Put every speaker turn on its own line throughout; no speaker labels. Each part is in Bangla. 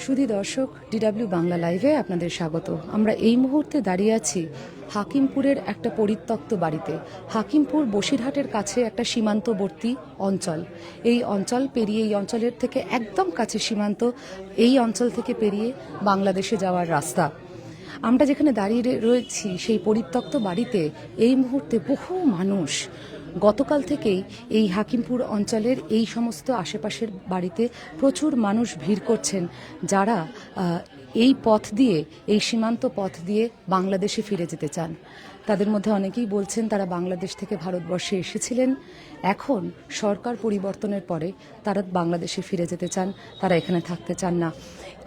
সুধী দর্শক, ডিডব্লিউ বাংলা লাইভে আপনাদের স্বাগত। আমরা এই মুহূর্তে দাঁড়িয়ে আছি হাকিমপুরের একটা পরিত্যক্ত বাড়িতে। হাকিমপুর বসিরহাটের কাছে একটা সীমান্তবর্তী অঞ্চল। এই অঞ্চল পেরিয়ে, এই অঞ্চলের থেকে একদম কাছে সীমান্ত, এই অঞ্চল থেকে পেরিয়ে বাংলাদেশে যাওয়ার রাস্তা। আমরা যেখানে দাঁড়িয়ে রয়েছি সেই পরিত্যক্ত বাড়িতে এই মুহূর্তে বহু মানুষ গতকাল থেকেই এই হাকিমপুর অঞ্চলের এই সমস্ত আশেপাশের বাড়িতে প্রচুর মানুষ ভিড় করছেন, যারা এই পথ দিয়ে, এই সীমান্ত পথ দিয়ে বাংলাদেশে ফিরে যেতে চান। তাদের মধ্যে অনেকেই বলছেন তারা বাংলাদেশ থেকে ভারতবর্ষে এসেছিলেন, এখন সরকার পরিবর্তনের পরে তারা বাংলাদেশে ফিরে যেতে চান, তারা এখানে থাকতে চান না।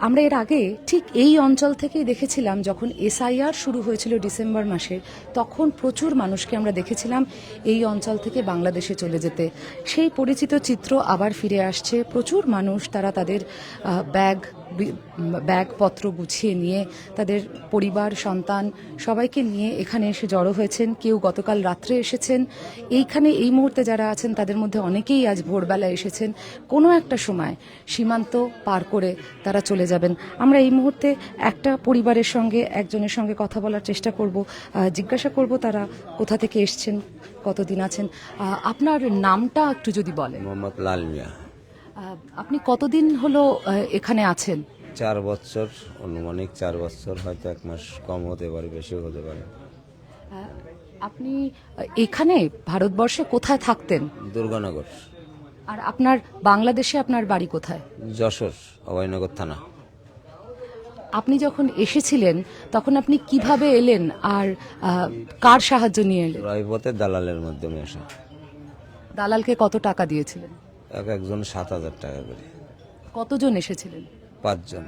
আমরা এর আগে ঠিক এই অঞ্চল থেকেই দেখেছিলাম, যখন এসআইআর শুরু হয়েছিল ডিসেম্বর মাসে, তখন প্রচুর মানুষকে আমরা দেখেছিলাম এই অঞ্চল থেকে বাংলাদেশে চলে যেতে। সেই পরিচিত চিত্র আবার ফিরে আসছে। প্রচুর মানুষ তারা তাদের ব্যাগপত্র গুছিয়ে নিয়ে, তাদের পরিবার, সন্তান সবাইকে নিয়ে এখানে এসে জড়ো হয়েছেন। কেউ গতকাল রাত্রে এসেছেন। এইখানে এই মুহূর্তে যারা আছেন তাদের মধ্যে অনেকেই আজ ভোরবেলা এসেছেন। কোনো একটা সময় সীমান্ত পার করে তারা চলে যাবেন। আমরা এই মুহূর্তে একটা পরিবারের সঙ্গে, একজনের সঙ্গে কথা বলার চেষ্টা করব, জিজ্ঞাসা করব তারা কোথা থেকে এসছেন, কতদিন আছেন। আপনার নামটা একটু যদি বলেন।
মোহাম্মদ লাল মিয়া।
আপনি কতদিন হলো এখানে আছেন?
4 বছর, অনুমানিক 4 বছর, হয়তো 1 মাস কম হতে পারে, বেশি হতে পারে।
আপনি এখানে ভারতবর্ষে কোথায় থাকতেন?
দুর্গানগর।
আর আপনার বাংলাদেশে আপনার বাড়ি কোথায়?
যশোর, অভয়নগর থানা।
আপনি যখন এসেছিলেন তখন আপনি কিভাবে এলেন, আর কার সাহায্য নিয়ে এলেন?
রায়পথে দালালের মাধ্যমে আসা।
দালালকে কত টাকা দিয়েছিলেন?
একজন 7,000 টাকা করে।
কতজন এসেছিলেন?
5 জন।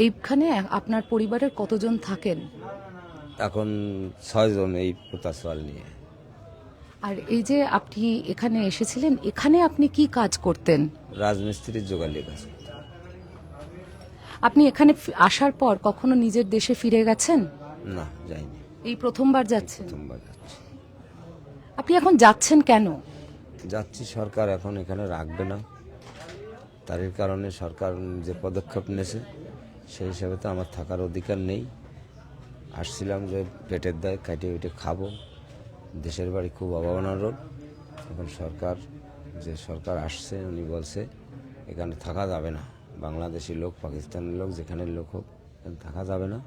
এইখানে আপনার পরিবারের কতজন থাকেন?
এখন 6 জন এই পোতাশাল নিয়ে।
আর এই যে আপনি এখানে এসেছিলেন, এখানে আপনি কি কাজ করতেন?
রাজমিস্ত্রির জোগালি কাজ করতাম।
আপনি এখানে আসার পর কখনো নিজের দেশে ফিরে গেছেন?
না, যাইনি।
এই প্রথমবার যাচ্ছেন?
প্রথমবার যাচ্ছি।
আপনি এখন যাচ্ছেন কেন?
যাচ্ছি, সরকার এখন এখানে রাখবে না, তারই কারণে সরকার যে পদক্ষেপ নিয়েছে সেই হিসাবে তো আমার থাকার অধিকার নেই। আসছিলাম যে পেটের দায় কাটে উঠে খাবো। দেশের বাড়ি খুব অভাবনার রোড। এখন সরকার আসছে, উনি বলছে এখানে থাকা যাবে না, বাংলাদেশি লোক, পাকিস্তানের লোক, যেখানের লোক হোক এখানে থাকা যাবে না।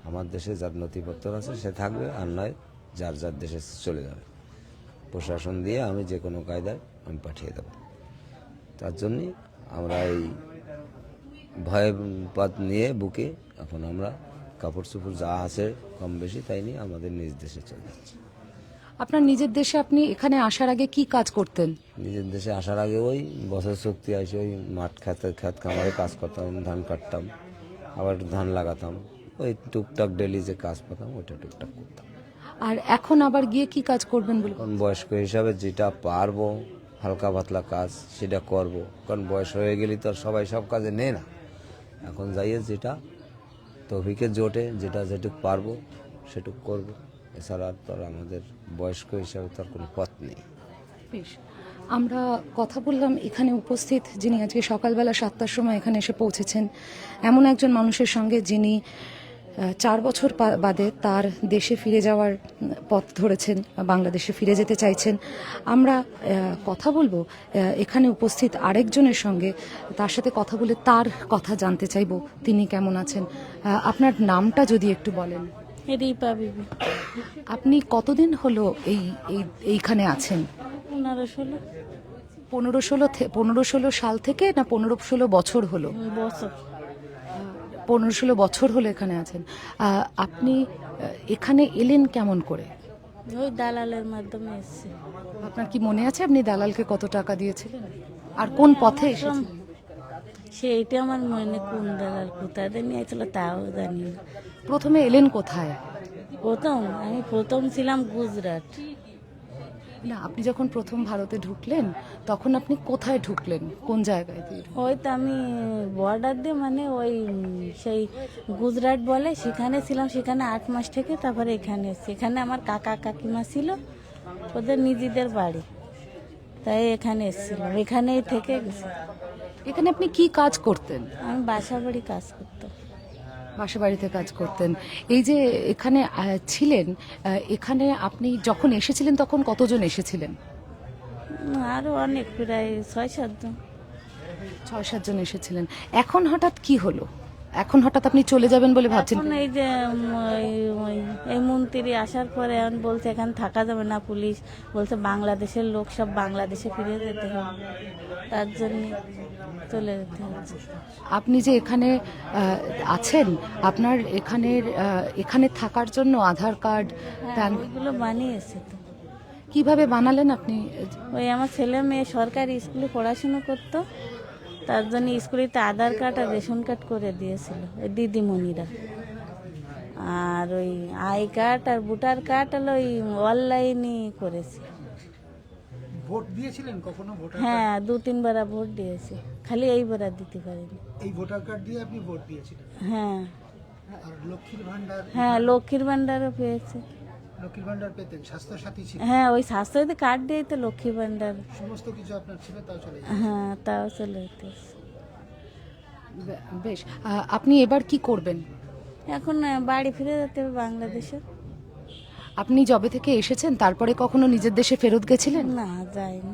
আমার দেশে যার নথিপত্র আছে সে থাকবে, আর নয় যার যার দেশে চলে যাবে। প্রশাসন দিয়ে আমি যে কোনো কায়দায় আমি পাঠিয়ে দেব। তার জন্যই আমরা এই ভয় পাত নিয়ে বুকে এখন আমরা কাপড় চোপড় যা আছে কম বেশি তাই নিয়ে আমাদের নিজ দেশে চলে যাচ্ছি।
আপনার নিজের দেশে আপনি এখানে আসার আগে কি কাজ করতেন?
নিজের দেশে আসার আগে ওই বছর শক্তি আসে ওই মাঠ খেত খামারে কাজ করতাম, ধান কাটতাম, আবার ধান লাগাতাম, ওই টুকটাক ডেলি যে কাজ পেতাম ওইটা টুকটাক করতাম।
আর এখন আবার গিয়ে কি কাজ করবেন বলে?
কারণ বয়স্ক হিসাবে যেটা পারবো হালকা পাতলা কাজ সেটা করব, কারণ বয়স হয়ে গেলে তো আর সবাই সব কাজে নেয় না। এখন যাইয়ে যেটা তৌফিকে জোটে, যেটুক পারবো সেটুক করব। এছাড়া তো আর আমাদের বয়স্ক হিসাবে তার কোনো পথ নেই।
বেশ, আমরা কথা বললাম এখানে উপস্থিত যিনি আজকে সকালবেলা 7টার সময় এখানে এসে পৌঁছেছেন, এমন একজন মানুষের সঙ্গে যিনি 4 বছর বাদে তার দেশে ফিরে যাওয়ার পথ ধরেছেন, বাংলাদেশে ফিরে যেতে চাইছেন। আমরা কথা বলবো এখানে উপস্থিত আরেকজনের সঙ্গে, তার সাথে কথা বলে তার কথা জানতে চাইব, তিনি কেমন আছেন। আপনার নামটা যদি একটু বলেন।
রিপা বিবি।
আপনি কতদিন হলো এইখানে আছেন? 15-16 সাল থেকে, না 15-16 বছর হলো?
বছর।
15-16 বছর হলো এখানে আছেন। আপনি এখানে এলেন কেমন করে?
ওই দালালের মাধ্যমে এসেছে।
আপনার কি মনে আছে আপনি দালালকে কত টাকা দিয়েছিলেন, আর কোন পথে এসেছিলেন?
সেইটা আমার মনে, কোন দালাল কোথায় নিয়েছিল তাও জানি না।
প্রথমে এলেন কোথায়?
আমি প্রথম ছিলাম গুজরাট।
না, আপনি যখন প্রথম ভারতে ঢুকলেন তখন আপনি কোথায় ঢুকলেন, কোন জায়গায় দিয়ে?
ওই তো আমি বর্ডার দিয়ে, মানে ওই সেই গুজরাট বলে সেখানে ছিলাম, সেখানে 8 মাস থেকে তারপরে এখানে এসেছি। এখানে আমার কাকা কাকিমা ছিল, ওদের নিজেদের বাড়ি, তাই এখানে এসেছিলাম, এখানেই থেকে গেছি।
এখানে আপনি কি কাজ করতেন?
আমি বাসা বাড়ি কাজ করতাম।
বাসা বাড়িতে কাজ করতেন। এই যে এখানে ছিলেন, এখানে আপনি যখন এসেছিলেন তখন কতজন এসেছিলেন?
আরো অনেক, প্রায় 6-7 জন।
6-7 জন এসেছিলেন। এখন হঠাৎ কি হলো? এখন হঠাৎ আপনি চলে যাবেন বলে ভাবছেন?
এখন এই যে এই মন্ত্রী আসার পরে এখন বলছে এখানে থাকা যাবে না, পুলিশ বলছে বাংলাদেশের লোক সব বাংলাদেশে ফিরে যেতে হবে, তার জন্য চলে যেতে হচ্ছে।
আপনি যে এখানে আছেন, আপনার এখানে থাকার জন্য আধার কার্ড,
হ্যাঁ, ওইগুলো বানিয়েছে তো।
কিভাবে বানালেন আপনি?
ওই আমার ছেলে মেয়ে সরকারি স্কুলে পড়াশুনো করতো, তার জন্য স্কুলেতে আধার কার্ড আর রেশন কার্ড করে দিয়েছিল ওই দিদিমণিরা। আর ওই আই কার্ড আর ভোটার কার্ড হলো ওই অনলাইনই করেছি।
ভোট দিয়েছিলেন কখনো? ভোটার
হ্যাঁ, 2-3 বার ভোট দিয়েছি, খালি এইবার আর দিতে পারিনি।
এই ভোটার কার্ড দিয়ে আপনি ভোট দিয়েছিলেন?
হ্যাঁ
আর লক্ষ্মীর ভান্ডার?
হ্যাঁ, লক্ষ্মীর ভান্ডারও পেয়েছে।
লক্ষ্মীর ভান্ডার পেতেন? স্বাস্থ্য সাথী ছিল?
হ্যাঁ, ওই স্বাস্থ্যসাথী কার্ড দিয়েই তো লক্ষ্মী ভান্ডার।
সমস্ত কিছু আপনার ছিল, তাও চলে যায়?
হ্যাঁ, তাও চলে যেতেছে।
বেশ, আপনি এবার কি করবেন?
এখন বাড়ি ফিরে যেতে হবে বাংলাদেশে।
আপনি যবে থেকে এসেছেন তারপরে কখনো নিজের দেশে ফেরত গেছিলেন?
না, যাইনি।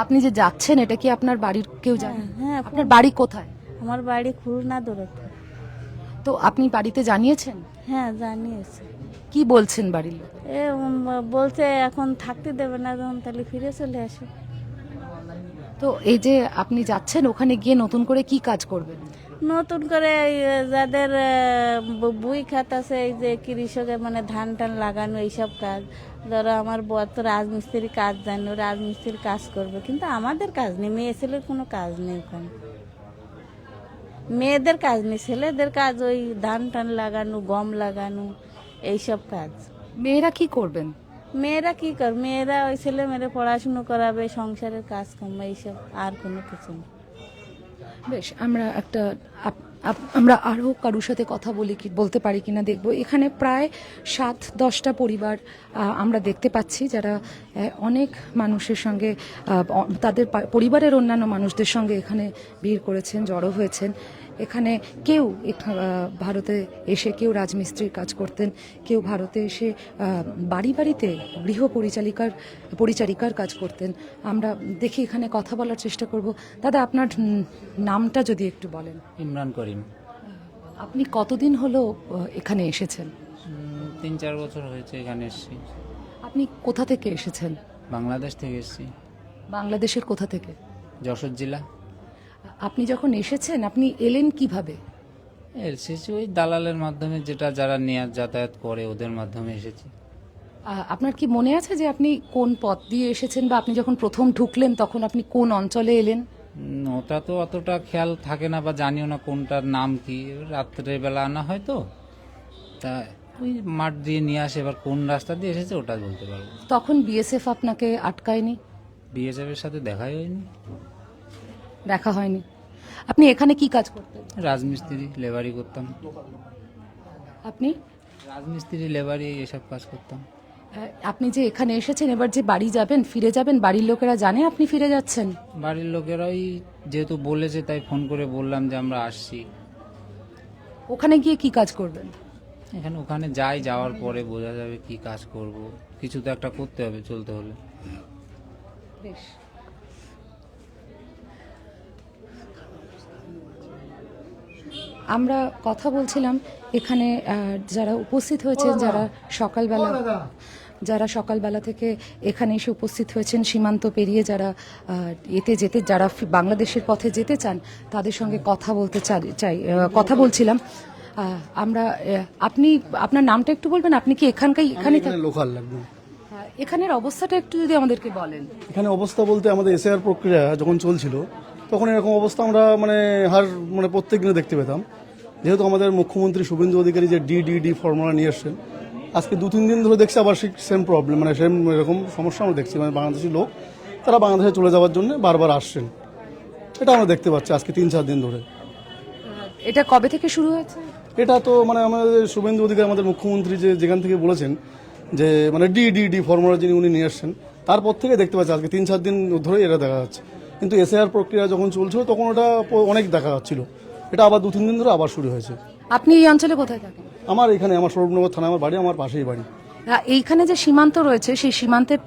আপনি যে যাচ্ছেন এটা কি আপনার বাড়ির কেউ জানে?
হ্যাঁ,
আপনার বাড়ি কোথায়?
আমার বাড়ি খুলনা দৌলতপুর।
তো আপনি বাড়িতে জানিয়েছেন?
হ্যাঁ, জানিয়েছে।
কি বলছেন বাড়ির লোক?
বলছে এখন থাকতে দেবে না, যখন তাহলে ফিরে চলে আসে।
তো এই যে আপনি যাচ্ছেন, ওখানে গিয়ে নতুন করে কি কাজ করবেন?
নতুন করে এই, যাদের বই খাত আছে, এই যে কৃষকের মানে ধান টান লাগানো এইসব কাজ, ধরো আমার বর তো রাজমিস্ত্রি কাজ জানো, রাজমিস্ত্রির কাজ করবে, কিন্তু আমাদের কাজ নেই, মেয়ে ছেলের কোনো কাজ নেই ওখানে। মেয়েদের কাজ নেই, ছেলেদের কাজ ওই ধান টান লাগানো, গম লাগানো এইসব কাজ।
মেয়েরা কি করবেন?
মেয়েরা কি করবে? মেয়েরা ওই ছেলে মেয়েরা পড়াশুনো করাবে, সংসারের কাজ কাম এইসব, আর কোনো কিছু না।
বেশ, আমরা আরও কারোর সাথে কথা বলতে পারি কিনা দেখব। এখানে প্রায় 7-10টা পরিবার আমরা দেখতে পাচ্ছি, যারা অনেক মানুষের সঙ্গে তাদের পরিবারের অন্যান্য মানুষদের সঙ্গে এখানে ভিড় করেছেন, জড়ো হয়েছেন। এখানে কেউ ভারতে এসে কেউ রাজমিস্ত্রির কাজ করতেন, কেউ ভারতে এসে বাড়ি বাড়িতে গৃহ পরিচারিকার কাজ করতেন। আমরা দেখি এখানে কথা বলার চেষ্টা করব। দাদা, আপনার নামটা যদি একটু বলেন।
ইমরান করিম।
আপনি কতদিন হলো এখানে এসেছেন?
3-4 বছর হয়েছে এখানে এসেছি।
আপনি কোথা থেকে এসেছেন?
বাংলাদেশ থেকে এসেছি।
বাংলাদেশের কোথা থেকে?
যশোর জেলা।
আপনি যখন এসেছেন আপনি এলেন কিভাবে?
এসেছি ওই দালালের মাধ্যমে, যেটা যারা নিয়ে যাতায়াত করে ওদের মাধ্যমে এসেছি।
আপনার কি মনে আছে যে আপনি কোন পথ দিয়ে এসেছেন, বা আপনি যখন প্রথম ঢুকলেন তখন আপনি কোন অঞ্চলে এলেন?
ওটা তো অতটা খেয়াল থাকে না বা জানিও না কোনটার নাম কি, রাত্রের বেলা আনা হয় তো, তা ওই মাঠ দিয়ে নিয়ে আসে। এবার কোন রাস্তা দিয়ে এসেছে ওটা বলতে পারবো।
তখন বিএসএফ আপনাকে আটকায়নি?
বিএসএফ এর সাথে দেখাই হয়নি।
দেখা হয়নি। আপনি এখানে কি কাজ করতেন?
রাজমিস্ত্রি লেবারি করতাম।
আপনি?
রাজমিস্ত্রি লেবারি এসব কাজ করতাম।
আপনি যে এখানে এসেছেন, এবার যে বাড়ি যাবেন, ফিরে যাবেন, বাড়ির লোকেরা জানে আপনি ফিরে যাচ্ছেন?
বাড়ির লোকেরাই যেহেতু বলেছে তাই ফোন করে বললাম যে আমরা আসছি।
ওখানে গিয়ে কি কাজ করবেন?
ওখানে যাওয়ার পরে বোঝা যাবে কি কাজ করব। কিছু তো একটা করতে হবে, চলতে হলে।
বেশ, আমরা কথা বলছিলাম এখানে যারা উপস্থিত হয়েছেন, যারা সকালবেলা থেকে এখানে এসে উপস্থিত হয়েছেন, সীমান্ত পেরিয়ে যারা যারা বাংলাদেশের পথে যেতে চান, তাদের সঙ্গে কথা বলতে কথা বলছিলাম আমরা। আপনি আপনার নামটা একটু বলবেন? আপনি কি এখানে
লোকাল লাগবে?
এখানের অবস্থাটা একটু যদি আমাদেরকে বলেন।
এখানে অবস্থা বলতে আমাদের এসআইআর প্রক্রিয়া যখন চলছিল তখন এরকম অবস্থা আমরা প্রত্যেক দিনে দেখতে পেতাম। যেহেতু আমাদের মুখ্যমন্ত্রী শুভেন্দু অধিকারী যে ডিডিডি ফর্মুলা নিয়ে আসছেন, আজকে 2-3 দিন ধরে দেখছি আবার সেম প্রবলেম, সেম এরকম সমস্যা আমরা দেখছি। বাংলাদেশি লোক তারা বাংলাদেশে চলে যাওয়ার জন্য বারবার আসছেন, এটা আমরা দেখতে পাচ্ছি আজকে 3-4 দিন ধরে।
এটা কবে থেকে শুরু হয়েছে?
এটা তো আমাদের শুভেন্দু অধিকারী আমাদের মুখ্যমন্ত্রী যেখান থেকে বলেছেন যে ডিডিডি ফর্মুলা যিনি উনি নিয়ে আসছেন, তারপর থেকে দেখতে পাচ্ছি আজকে 3-4 দিন ধরে এটা দেখা যাচ্ছে। কিন্তু এসআইআর প্রক্রিয়া যখন চলছিল তখন ওটা অনেক দেখা যাচ্ছিল। এটা আবার 2-3 দিন ধরে আবার শুরু হয়েছে।
আপনি এই অঞ্চলে কোথায় থাকেন?
আমার এখানে আমার সৌরভনগর থানা আমার বাড়ি, আমার পাশেই বাড়ি।
এইখানে যে সীমান্ত রয়েছে সেই সীমান্তের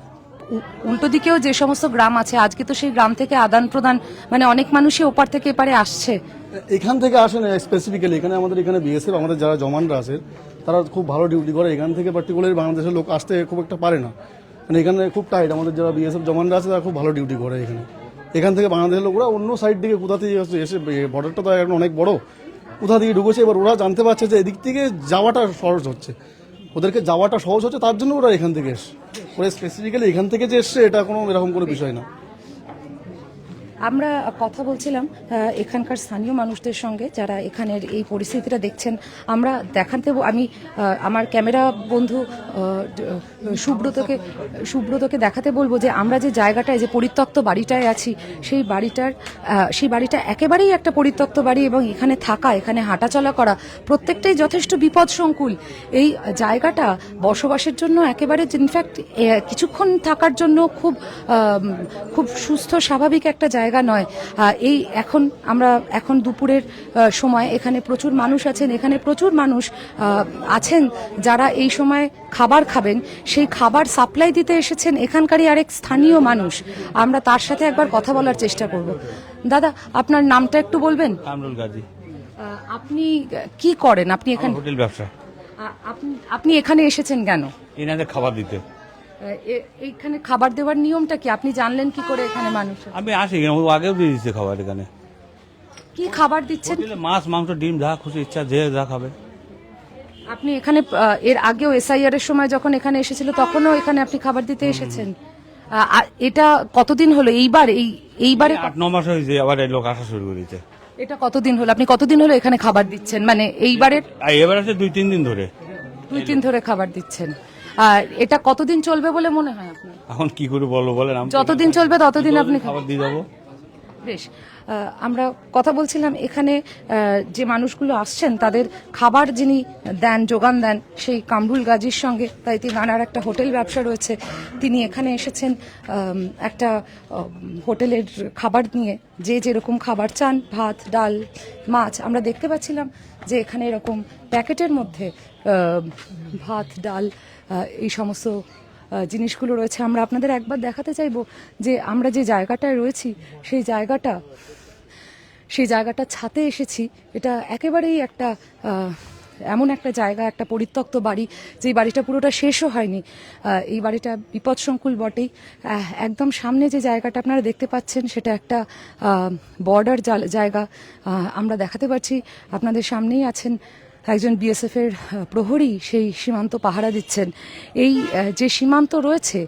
উল্টো দিকেও যে সমস্ত গ্রাম আছে, আজকে তো সেই গ্রাম থেকে আদান প্রদান, মানে অনেক মানুষই ওপার থেকে এপারে আসছে।
এখান থেকে আসেন স্পেসিফিক্যালি, এখানে আমাদের এখানে বিএসএফ আমাদের যারা জওয়ানরা আছে তারা খুব ভালো ডিউটি করে। এখান থেকে পার্টিকুলার বাংলাদেশের লোক আসতে খুব একটা পারে না, মানে এখানে খুব টাইট। আমাদের যারা বিএসএফ জওয়ানরা আছে তারা খুব ভালো ডিউটি করে এখানে। এখান থেকে বাংলাদেশের লোকরা অন্য সাইড দিকে কোথা থেকে এসে, বর্ডারটা তো এখন অনেক বড়, কোথা থেকে ঢুকেছে। এবার ওরা জানতে পারছে যে এদিক থেকে যাওয়াটা সহজ হচ্ছে, ওদেরকে যাওয়াটা সহজ হচ্ছে, তার জন্য ওরা এখান থেকে এসছে। ওরা স্পেসিফিক্যালি এখান থেকে যে এসছে এটা কোনো এরকম কোনো বিষয় না।
আমরা কথা বলছিলাম এখানকার স্থানীয় মানুষদের সঙ্গে যারা এখানের এই পরিস্থিতিটা দেখছেন। আমরা আমি আমার ক্যামেরা বন্ধু সুব্রতকে দেখাতে বলবো যে আমরা যে জায়গাটায়, যে পরিত্যক্ত বাড়িটায় আছি, সেই বাড়িটা একেবারেই একটা পরিত্যক্ত বাড়ি, এবং এখানে থাকা, এখানে হাঁটাচলা করা প্রত্যেকটাই যথেষ্ট বিপদসংকুল। এই জায়গাটা বসবাসের জন্য একেবারে, ইনফ্যাক্ট কিছুক্ষণ থাকার জন্য খুব সুস্থ স্বাভাবিক একটা জায়গা নয়। এখন দুপুরের সময় এখানে প্রচুর মানুষ আছেন, এখানে প্রচুর মানুষ আছেন যারা এই সময় খাবার খাবেন, সেই খাবার সাপ্লাই দিতে এসেছেন এখানকারই আরেক স্থানীয় মানুষ। আমরা তার সাথে একবার কথা বলার চেষ্টা করব। দাদা, আপনার নামটা একটু বলবেন?
কামরুল গাজী।
আপনি কি করেন? আপনি এখানে
হোটেল ব্যবসা।
আপনি এখানে এসেছেন কেন?
এনাদের খাবার দিতে।
এইখানে খাবার দেওয়ার নিয়মটা কি? আপনি জানলেন কি করে এখানে মানুষ?
আমি আসি এখানে, ও আগেও দিয়ে দিচ্ছে খাবার এখানে।
কি খাবার দিচ্ছেন?
হোটেলে মাছ, মাংস, ডিম, যা খুশি ইচ্ছা যে যা খাবে।
আপনি এখানে এর আগেও এসআইআর এর সময় যখন এখানে এসেছিল তখনও এখানে আপনি খাবার দিতে এসেছেন? এটা কতদিন হলো? এইবারে
8-9 মাস হয়েছে আবার এই লোক আসা শুরু করেছে।
এটা কতদিন হলো? আপনি কতদিন হলো এখানে খাবার দিচ্ছেন? মানে এইবারের
এবার আছে 2-3 দিন ধরে।
2-3 ধরে খাবার দিচ্ছেন। আর এটা কতদিন চলবে বলে মনে হয় আপনার?
এখন কি করে বলবো বলেন?
যতদিন চলবে ততদিন আপনি
খাবার দিয়ে যাবো।
বেশ, আমরা কথা বলছিলাম এখানে যে মানুষগুলো আসছেন তাদের খাবার যিনি যোগান দেন সেই কামরুল গাজীর সঙ্গে। তাই তিনার একটা হোটেল ব্যবসা রয়েছে, তিনি এখানে এসেছেন একটা হোটেলের খাবার নিয়ে। যে যেরকম খাবার চান, ভাত, ডাল, মাছ, আমরা দেখতে পাচ্ছিলাম যে এখানে এরকম প্যাকেটের মধ্যে ভাত, ডাল, এই সমস্ত জিনিসগুলো রয়েছে। আমরা আপনাদের একবার দেখাতে চাইবো যে আমরা যে জায়গাটায় রয়েছি সেই জায়গাটা ছাতে এসেছি। এটা একেবারেই একটা এমন একটা জায়গা, একটা পরিত্যক্ত বাড়ি, যেই বাড়িটা পুরোটা শেষও হয়নি। এই বাড়িটা বিপদসংকুল বটেই। একদম সামনে যে জায়গাটা আপনারা দেখতে পাচ্ছেন সেটা একটা বর্ডার জায়গা। আমরা দেখাতে পারছি, আপনাদের সামনেই আছেন একজন বিএসএফ এর প্রহরী, সেই সীমান্ত পাহারা দিচ্ছেন। এই যে সীমান্ত রয়েছে,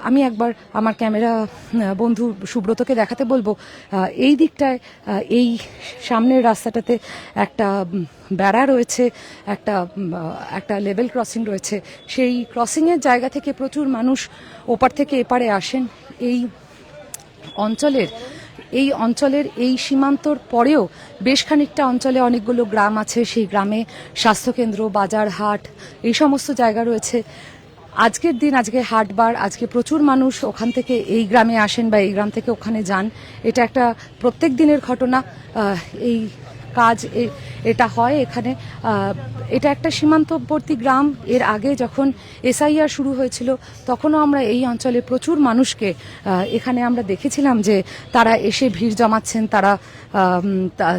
আমি একবার আমার ক্যামেরা বন্ধু সুব্রতকে দেখাতে বলবো। এই দিকটায়, এই সামনের রাস্তাটাতে একটা বেড়া রয়েছে, একটা লেভেল ক্রসিং রয়েছে। সেই ক্রসিংয়ের জায়গা থেকে প্রচুর মানুষ ওপার থেকে এপারে আসেন। এই অঞ্চলের এই সীমান্তর পরেও বেশ খানিকটা অঞ্চলে অনেকগুলো গ্রাম আছে। সেই গ্রামে স্বাস্থ্যকেন্দ্র, বাজার, হাট, এই সমস্ত জায়গা রয়েছে। আজকের দিন, আজকে হাটবার, আজকে প্রচুর মানুষ ওখান থেকে এই গ্রামে আসেন বা এই গ্রাম থেকে ওখানে যান। এটা একটা প্রত্যেক দিনের ঘটনা। এই কাজ এটা হয় এখানে। এটা একটা সীমান্তবর্তী গ্রাম। এর আগে যখন এসআইআর শুরু হয়েছিল তখনও আমরা এই অঞ্চলে প্রচুর মানুষকে এখানে আমরা দেখেছিলাম যে তারা এসে ভিড় জমাচ্ছেন।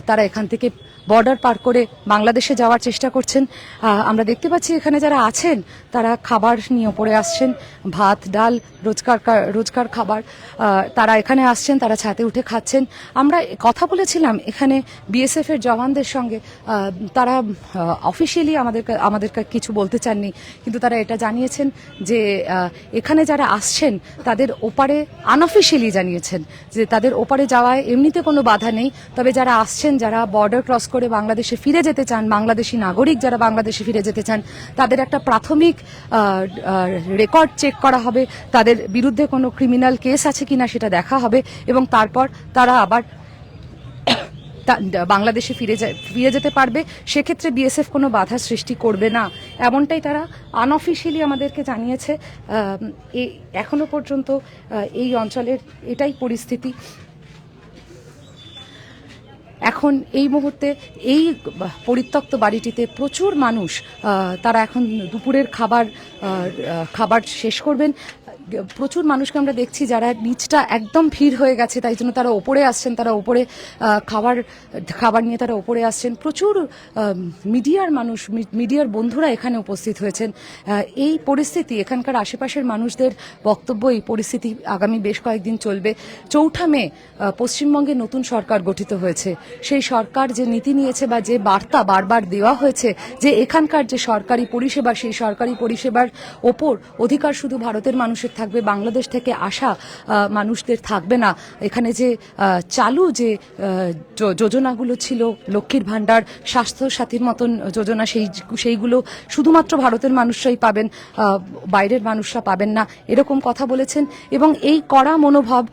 তারা এখান থেকে বর্ডার পার করে বাংলাদেশে যাওয়ার চেষ্টা করছেন। আমরা দেখতে পাচ্ছি এখানে যারা আছেন তারা খাবার নিয়ে পড়ে আসছেন, ভাত, ডাল, রোজকার খাবার। তারা এখানে আসছেন, তারা ছাদে উঠে খাচ্ছেন। আমরা কথা বলেছিলাম এখানে বিএসএফ এর জওয়ানদের সঙ্গে। তারা অফিসিয়ালি আমাদেরকে কিছু বলতে চাননি, কিন্তু তারা এটা জানিয়েছেন যে এখানে যারা আসছেন তাদের ওপারে আনঅফিসিয়ালি জানিয়েছেন যে তাদের ওপারে যাওয়ায় এমনিতে কোনো বাধা নেই। তবে যারা আসছেন, যারা বর্ডার ক্রস করে বাংলাদেশে ফিরে যেতে চান, বাংলাদেশি নাগরিক যারা বাংলাদেশে ফিরে যেতে চান, তাদের একটা প্রাথমিক রেকর্ড চেক করা হবে, তাদের বিরুদ্ধে কোনো ক্রিমিনাল কেস আছে কিনা সেটা দেখা হবে, এবং তারপর তারা আবার বাংলাদেশে ফিরে যেতে পারবে। সেক্ষেত্রে বিএসএফ কোনো বাধা সৃষ্টি করবে না, এমনটাই তারা আনঅফিসিয়ালি আমাদেরকে জানিয়েছে। এখনো পর্যন্ত এই অঞ্চলের এটাই পরিস্থিতি। এখন এই মুহূর্তে এই পরিত্যক্ত বাড়িটিতে প্রচুর মানুষ, তারা এখন দুপুরের খাবার শেষ করবেন। প্রচুর মানুষকে আমরা দেখছি যারা নিচটা একদম ভিড় হয়ে গেছে, তাই জন্য তারা ওপরে আসছেন, তারা ওপরে খাবার নিয়ে তারা ওপরে আসছেন। প্রচুর মিডিয়ার বন্ধুরা এখানে উপস্থিত হয়েছেন। এই পরিস্থিতি, এখানকার আশেপাশের মানুষদের বক্তব্য, এই পরিস্থিতি আগামী বেশ কয়েকদিন চলবে। 4 মে পশ্চিমবঙ্গে নতুন সরকার গঠিত হয়েছে। সেই সরকার যে নীতি নিয়েছে বা যে বার্তা বারবার দেওয়া হয়েছে যে এখানকার যে সরকারি পরিষেবা, সেই সরকারি পরিষেবার ওপর অধিকার শুধু ভারতের মানুষের থাকবে, বাংলাদেশ থেকে আসা মানুষদের থাকবে না। এখানে যে চালু যে যোজনাগুলো ছিল, লক্ষ্মীর ভাণ্ডার, স্বাস্থ্য সাথীর মতন যোজনা, সেইগুলো শুধুমাত্র ভারতের মানুষরাই পাবেন, বাইরের মানুষরা পাবেন না, এরকম কথা বলেছেন। এবং এই কড়া মনোভাব,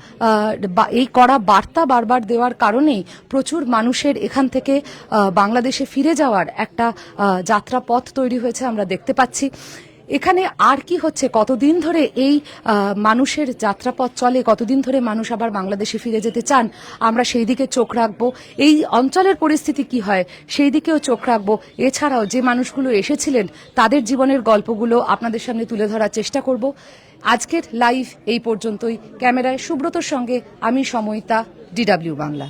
এই কড়া বার্তা বারবার দেওয়ার কারণেই প্রচুর মানুষের এখান থেকে বাংলাদেশে ফিরে যাওয়ার একটা যাত্রাপথ তৈরি হয়েছে, আমরা দেখতে পাচ্ছি। এখানে আর কি হচ্ছে, কতদিন ধরে এই মানুষের যাত্রাপথ চলে, কতদিন ধরে মানুষ আবার বাংলাদেশে ফিরে যেতে চান, আমরা সেই দিকে চোখ রাখবো। এই অঞ্চলের পরিস্থিতি কি হয় সেই দিকেও চোখ রাখবো। এছাড়াও যে মানুষগুলো এসেছিলেন তাদের জীবনের গল্পগুলো আপনাদের সামনে তুলে ধরার চেষ্টা করব। আজকের লাইভ এই পর্যন্তই। ক্যামেরায় সুব্রতর সঙ্গে আমি সময়িতা, DW বাংলা।